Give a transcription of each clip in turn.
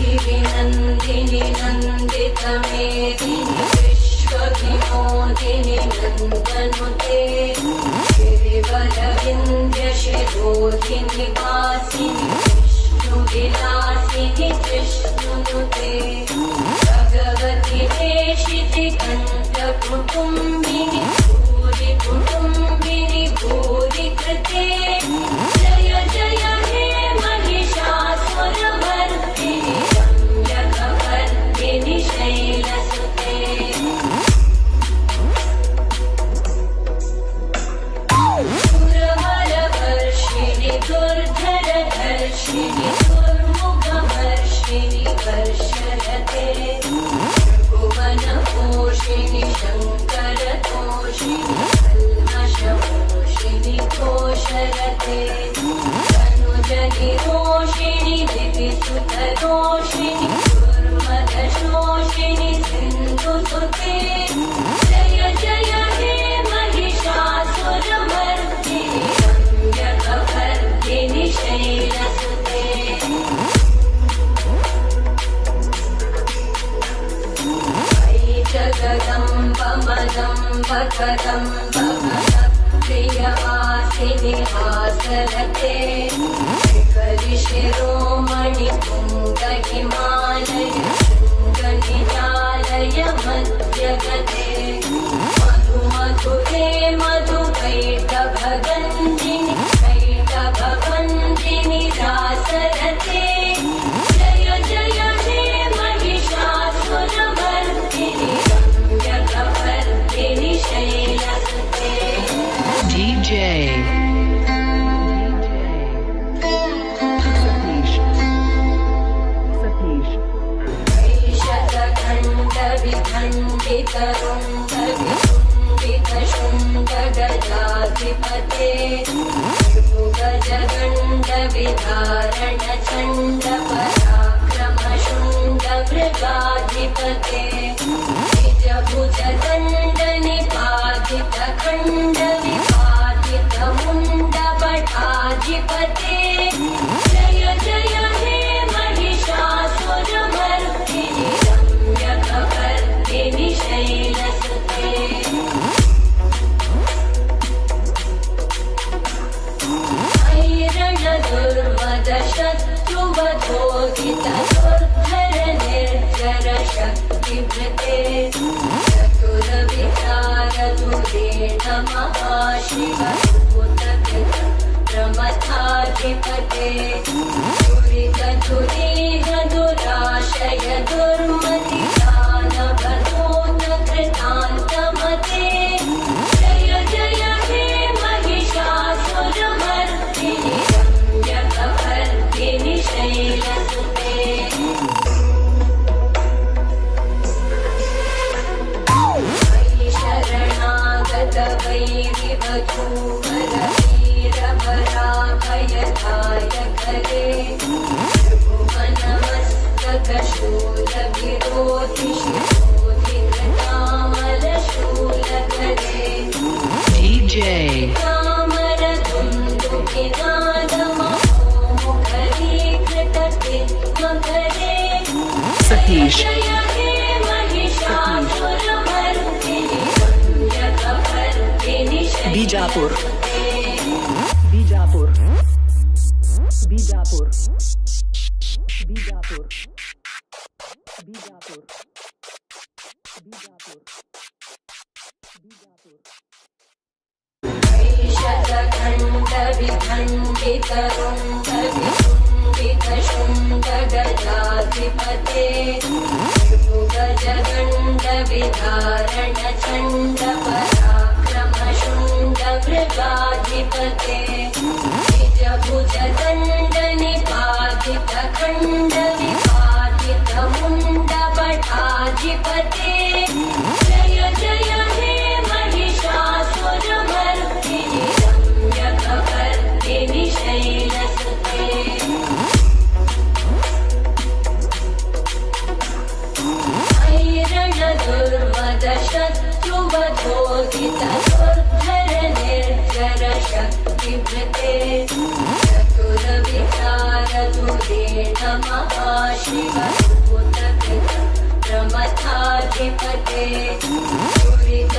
गिरिनन्दिनि नन्दितमेदिनि विश्वविनोदिनि नन्दनुते गिरिवरविन्द्यशिरोधिनि वासिनि विष्णुविलासिनि विष्णुनुते भगवति देशिति कण्ठकुटुम्बिनि भूरि कुटुम्बिनि भूरि कृते जय जय हे महिषासुरमर्दिनि रम्यकवर्दिनि शैलसुते सुरवरवर्षिणि दुर्धरधर्षिणि दुर्मुखवर्षिणि वर्षरते भुवनपोषिणि शङ्करतोषिणि कल्मषपोषिणि घोषरते तनुजनिरोषिणि दिविसुतरोषिणि दुर्मदशोषिणि सिन्धुसुते जय जय हे महिषासुरमर्दिनि रम्यकवर्दिनि शैलसुते जगदम्बमदम्बकदम्बप्रियवासिनि हासरते शिखरिशिरोमणि पुङ्गहिमालय शृङ्गनिजालय मध्यगते मधुमधुरे मधुकैटभगन्धिनि कैटभगन्धिनि रासरते जय जय हे महिषासुरमर्दिनि रम्यकवर्दिनि शैलसुते DJ Satish वितरुण्डवितुण्डितशुण्डगजाधिपते भुगजगण्डविधारणचण्डपराक्रमशुण्डमृगाधिपते निजभुजदण्डनिपातितखण्डविपातितमुण्डपटाधिपते जय जय हे महिषासुरमर्दिनि रम्यकवर्दिनि शैलसुते ऐरणदुर्मदशत्रुवधोदितदुर्धरनिर्जरशक्तिभृते चतुरविचारधुरेण महाशिवभूतकृतप्रमथाधिपते दुरितधुरीहदुराशय दुर्मतिदानवधूतकृतान्तमते जय जय हे महिषासुरमर्दिनि रम्यकवर्दिनि शैलसुते शरणागतवैरिवधूवरवीरभराभयदायकरे भुवनमस्तकशूलविरोधिशिरोधिकृतामलशूलकरे DJ कामरधुन्दुकिनादमहोमुखरीकृतविद्मकरे Satish जय हे महिषासुरमर्दिनि रम्यकवर्दिनि Bijapur शैलसुते Bijapur Bijapur Bijapur Bijapur Bijapur Bijapur ऐषदखण्डविखण्डितरुण्डवितुण्डितशुण्डगजाधिपते भुगजगण्डविधारणचण्डपराक्रमशुण्डमृगाधिपते निजभुजदण्डनिपातितखण्डविपातितमुण्डपटाधिपते जय जय हे महिषासुरमर्दिनि रम्यकवर्दिनि शैलसुते ऐरणदुर्मदशत्रुवधोदितदुर्धरनिर्जरशक्तिभृते चतुरविचारधुरेण नमः शिव प्रमथाधिपते दुरित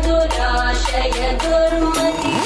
दुराशय दुर्मति